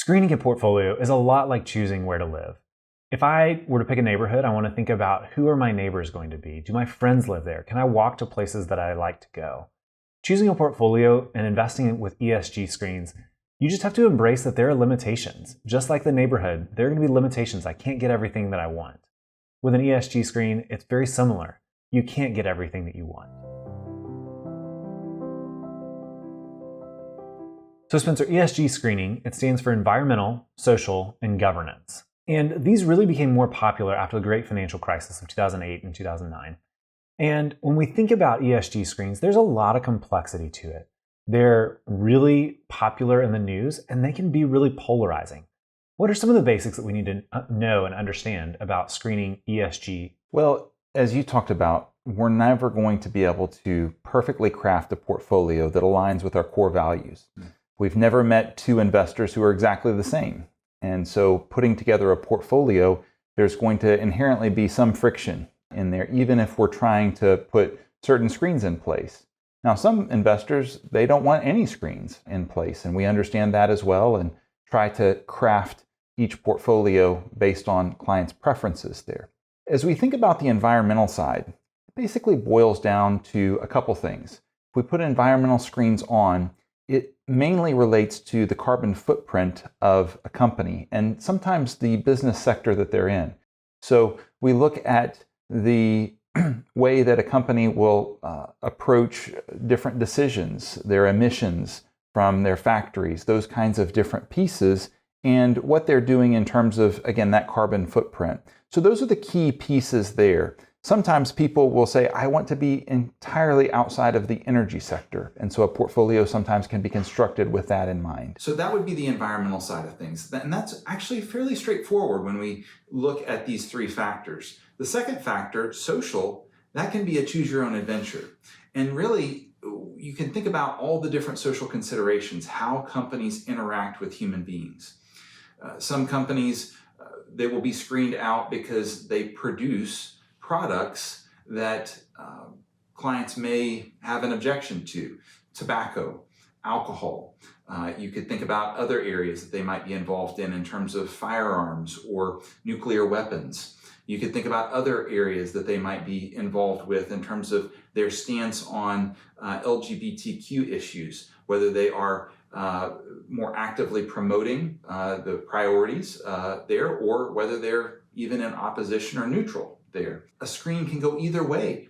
Screening a portfolio is a lot like choosing where to live. If I were to pick a neighborhood, I want to think about who are my neighbors going to be? Do my friends live there? Can I walk to places that I like to go? Choosing a portfolio and investing with ESG screens, you just have to embrace that there are limitations. Just like the neighborhood, there are going to be limitations. I can't get everything that I want. With an ESG screen, it's very similar. You can't get everything that you want. So Spencer, ESG screening, it stands for environmental, social, and governance. And these really became more popular after the great financial crisis of 2008 and 2009. And when we think about ESG screens, there's a lot of complexity to it. They're really popular in the news, and they can be really polarizing. What are some of the basics that we need to know and understand about screening ESG? Well, as you talked about, we're never going to be able to perfectly craft a portfolio that aligns with our core values. We've never met two investors who are exactly the same. And so putting together a portfolio, there's going to inherently be some friction in there, even if we're trying to put certain screens in place. Now, some investors, they don't want any screens in place, and we understand that as well and try to craft each portfolio based on clients' preferences there. As we think about the environmental side, it basically boils down to a couple things. If we put environmental screens on, it mainly relates to the carbon footprint of a company and sometimes the business sector that they're in. So we look at the way that a company will approach different decisions, their emissions from their factories, those kinds of different pieces, and what they're doing in terms of, again, that carbon footprint. So those are the key pieces there. Sometimes people will say, I want to be entirely outside of the energy sector. And so a portfolio sometimes can be constructed with that in mind. So that would be the environmental side of things. And that's actually fairly straightforward when we look at these three factors. The second factor, social, that can be a choose your own adventure. And really, you can think about all the different social considerations, how companies interact with human beings. Some companies, they will be screened out because they produce products that clients may have an objection to. Tobacco, alcohol. You could think about other areas that they might be involved in terms of firearms or nuclear weapons. You could think about other areas that they might be involved with in terms of their stance on LGBTQ issues, whether they are more actively promoting the priorities there, or whether they're even in opposition or neutral there. A screen can go either way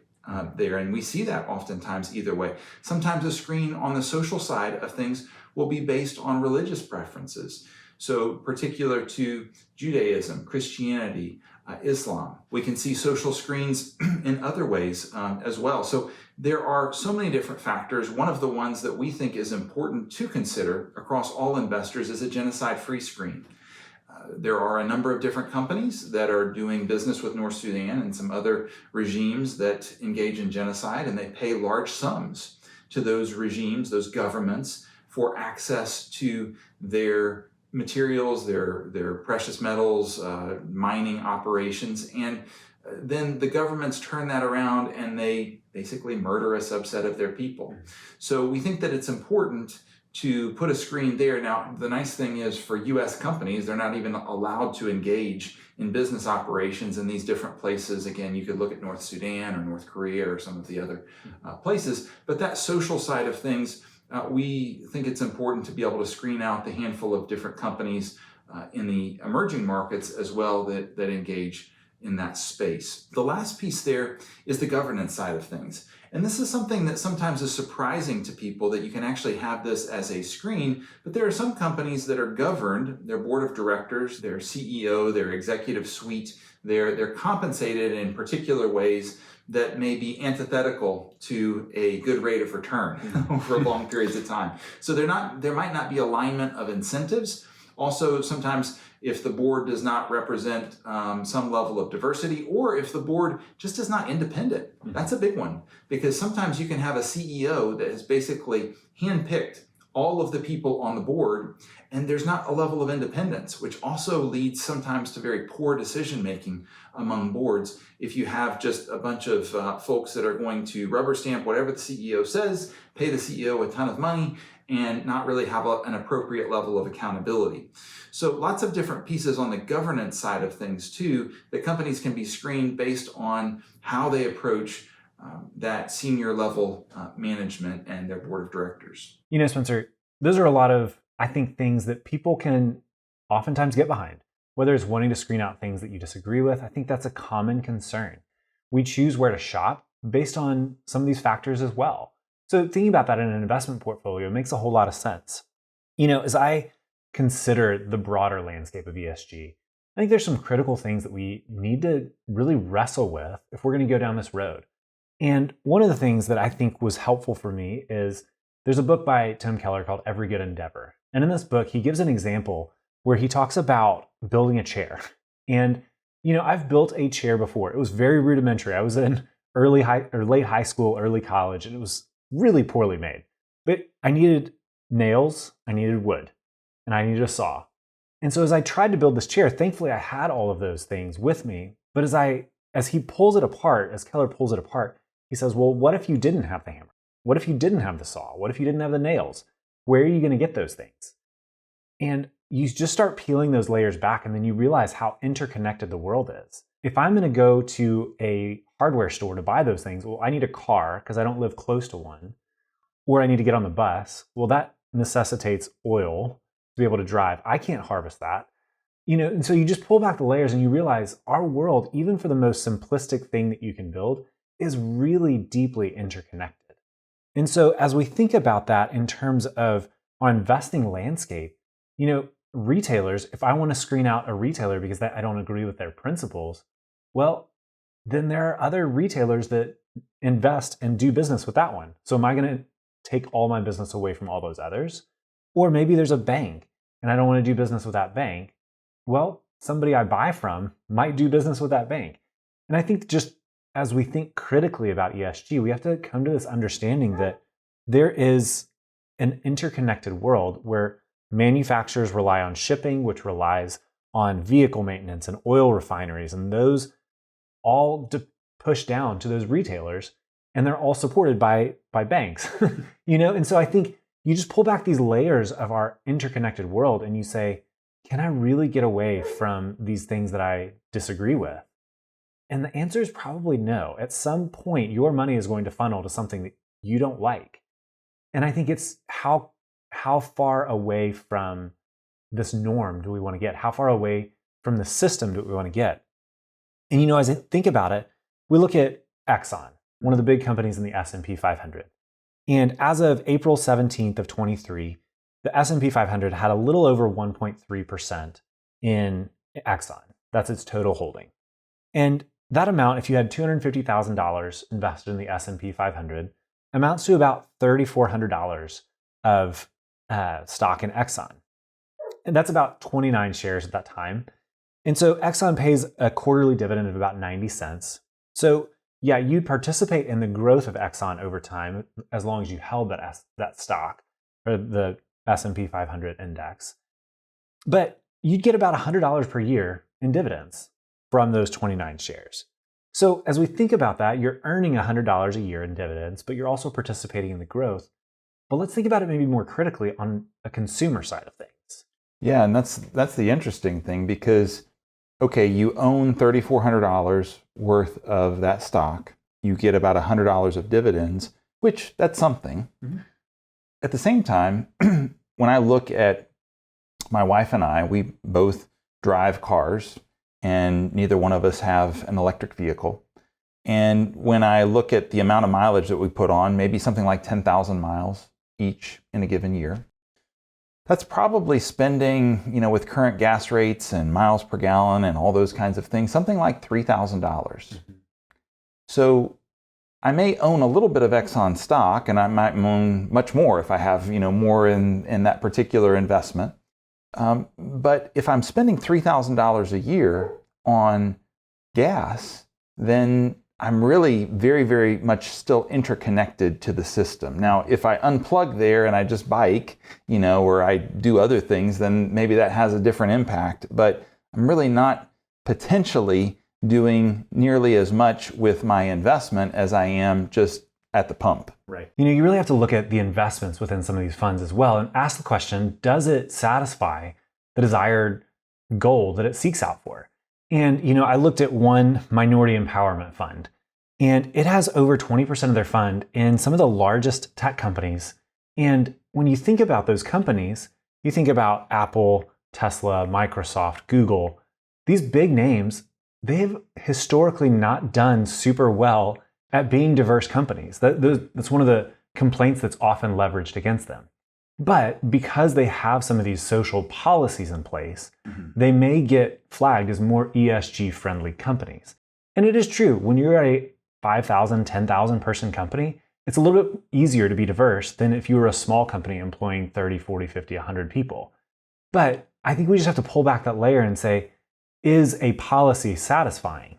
there, and we see that oftentimes either way. Sometimes a screen on the social side of things will be based on religious preferences. So particular to Judaism, Christianity, Islam. We can see social screens in other ways as well. So there are so many different factors. One of the ones that we think is important to consider across all investors is a genocide-free screen. There are a number of different companies that are doing business with North Sudan and some other regimes that engage in genocide, and they pay large sums to those regimes, those governments, for access to their materials, their precious metals, mining operations, and then the governments turn that around and they basically murder a subset of their people. So we think that it's important to put a screen there. Now, the nice thing is for U.S. companies, they're not even allowed to engage in business operations in these different places. Again, you could look at North Sudan or North Korea or some of the other places. But that social side of things, we think it's important to be able to screen out the handful of different companies in the emerging markets as well that engage in that space. The last piece there is the governance side of things. And this is something that sometimes is surprising to people, that you can actually have this as a screen, but there are some companies that are governed, their board of directors, their CEO, their executive suite, they're compensated in particular ways that may be antithetical to a good rate of return over long periods of time. So there might not be alignment of incentives. Also, sometimes if the board does not represent some level of diversity, or if the board just is not independent. That's a big one, because sometimes you can have a CEO that has basically handpicked all of the people on the board, and there's not a level of independence, which also leads sometimes to very poor decision making among boards. If you have just a bunch of folks that are going to rubber stamp whatever the CEO says, pay the CEO a ton of money, and not really have an appropriate level of accountability. So lots of different pieces on the governance side of things too, that companies can be screened based on how they approach that senior level management and their board of directors. Spencer, those are a lot of, I think, things that people can oftentimes get behind. Whether it's wanting to screen out things that you disagree with, I think that's a common concern. We choose where to shop based on some of these factors as well. So thinking about that in an investment portfolio makes a whole lot of sense. As I consider the broader landscape of ESG, I think there's some critical things that we need to really wrestle with if we're going to go down this road. And one of the things that I think was helpful for me is there's a book by Tim Keller called Every Good Endeavor. And in this book, he gives an example where he talks about building a chair. And, I've built a chair before. It was very rudimentary. I was in late high school, early college, and it was really poorly made. But I needed nails, I needed wood, and I needed a saw. And so as I tried to build this chair, thankfully I had all of those things with me. But as he pulls it apart, as Keller pulls it apart, he says, well, what if you didn't have the hammer? What if you didn't have the saw? What if you didn't have the nails? Where are you going to get those things? And you just start peeling those layers back, and then you realize how interconnected the world is. If I'm going to go to a hardware store to buy those things, well, I need a car because I don't live close to one, or I need to get on the bus. Well, that necessitates oil to be able to drive. I can't harvest that. And so you just pull back the layers and you realize our world, even for the most simplistic thing that you can build, is really deeply interconnected. And so as we think about that in terms of our investing landscape, retailers, if I want to screen out a retailer because I don't agree with their principles, well, then there are other retailers that invest and do business with that one. So am I going to take all my business away from all those others? Or maybe there's a bank and I don't want to do business with that bank. Well, somebody I buy from might do business with that bank. And I think just as we think critically about ESG, we have to come to this understanding that there is an interconnected world where manufacturers rely on shipping, which relies on vehicle maintenance and oil refineries, and those all push down to those retailers, and they're all supported by banks. And so I think you just pull back these layers of our interconnected world and you say, can I really get away from these things that I disagree with? And the answer is probably no. At some point, your money is going to funnel to something that you don't like. And I think it's how far away from this norm do we want to get? How far away from the system do we want to get? And as I think about it, we look at Exxon, one of the big companies in the S&P 500. And as of April 17th of 23, the S&P 500 had a little over 1.3% in Exxon. That's its total holding. And that amount, if you had $250,000 invested in the S&P 500, amounts to about $3,400 of stock in Exxon. And that's about 29 shares at that time. And so Exxon pays a quarterly dividend of about 90 cents. So yeah, you'd participate in the growth of Exxon over time as long as you held that stock or the S&P 500 index. But you'd get about $100 per year in dividends from those 29 shares. So as we think about that, you're earning $100 a year in dividends, but you're also participating in the growth. But let's think about it maybe more critically on a consumer side of things. Yeah, and that's the interesting thing because, okay, you own $3,400 worth of that stock. You get about $100 of dividends, which that's something. Mm-hmm. At the same time, when I look at my wife and I, we both drive cars and neither one of us have an electric vehicle. And when I look at the amount of mileage that we put on, maybe something like 10,000 miles each in a given year, that's probably spending, with current gas rates and miles per gallon and all those kinds of things, something like $3,000. Mm-hmm. So I may own a little bit of Exxon stock, and I might own much more if I have, more in that particular investment. But if I'm spending $3,000 a year on gas, then I'm really very, very much still interconnected to the system. Now, if I unplug there and I just bike, or I do other things, then maybe that has a different impact. But I'm really not potentially doing nearly as much with my investment as I am just at the pump. Right. You really have to look at the investments within some of these funds as well and ask the question, does it satisfy the desired goal that it seeks out for? And, I looked at one minority empowerment fund, and it has over 20% of their fund in some of the largest tech companies. And when you think about those companies, you think about Apple, Tesla, Microsoft, Google, these big names, they've historically not done super well at being diverse companies. That's one of the complaints that's often leveraged against them. But because they have some of these social policies in place, they may get flagged as more ESG friendly companies. And it is true, when you're a 5,000, 10,000 person company, it's a little bit easier to be diverse than if you were a small company employing 30, 40, 50, 100 people. But I think we just have to pull back that layer and say, is a policy satisfying?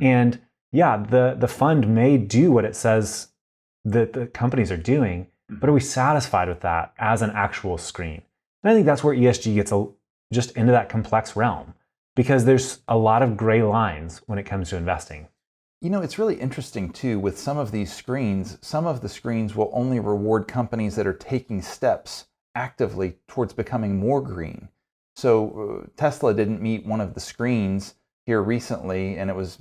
And yeah, the fund may do what it says that the companies are doing, but are we satisfied with that as an actual screen? And I think that's where ESG gets just into that complex realm, because there's a lot of gray lines when it comes to investing. It's really interesting too, with some of these screens, some of the screens will only reward companies that are taking steps actively towards becoming more green. So Tesla didn't meet one of the screens here recently, and it was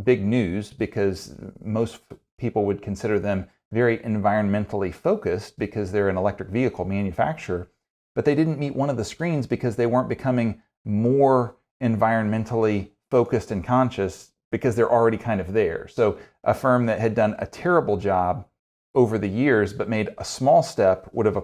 big news because most people would consider them very environmentally focused because they're an electric vehicle manufacturer, but they didn't meet one of the screens because they weren't becoming more environmentally focused and conscious because they're already kind of there. So a firm that had done a terrible job over the years but made a small step would have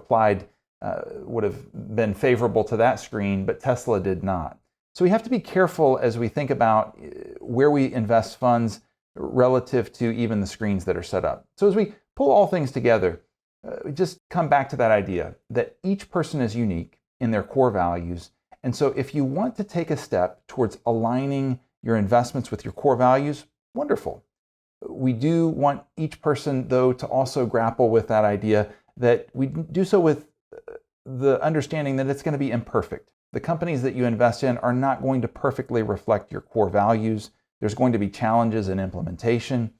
been favorable to that screen, but Tesla did not. So we have to be careful as we think about where we invest funds relative to even the screens that are set up. So as we pull all things together, just come back to that idea that each person is unique in their core values. And so if you want to take a step towards aligning your investments with your core values, wonderful. We do want each person, though, to also grapple with that idea that we do so with the understanding that it's going to be imperfect. The companies that you invest in are not going to perfectly reflect your core values. There's going to be challenges in implementation.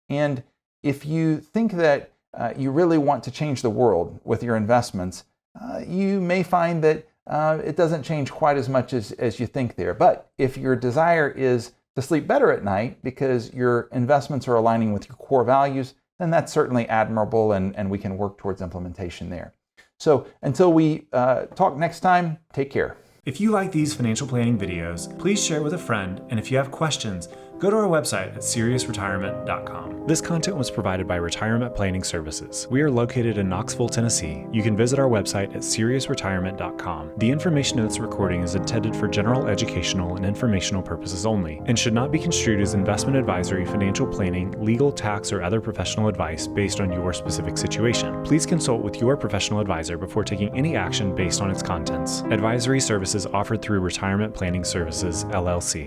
And if you think that you really want to change the world with your investments, you may find that it doesn't change quite as much as you think there. But if your desire is to sleep better at night because your investments are aligning with your core values, then that's certainly admirable, and we can work towards implementation there. So until we talk next time, take care. If you like these financial planning videos, please share it with a friend, and if you have questions, go to our website at SiriusRetirement.com. This content was provided by Retirement Planning Services. We are located in Knoxville, Tennessee. You can visit our website at SiriusRetirement.com. The information in this recording is intended for general educational and informational purposes only, and should not be construed as investment advisory, financial planning, legal, tax, or other professional advice based on your specific situation. Please consult with your professional advisor before taking any action based on its contents. Advisory services offered through Retirement Planning Services, LLC.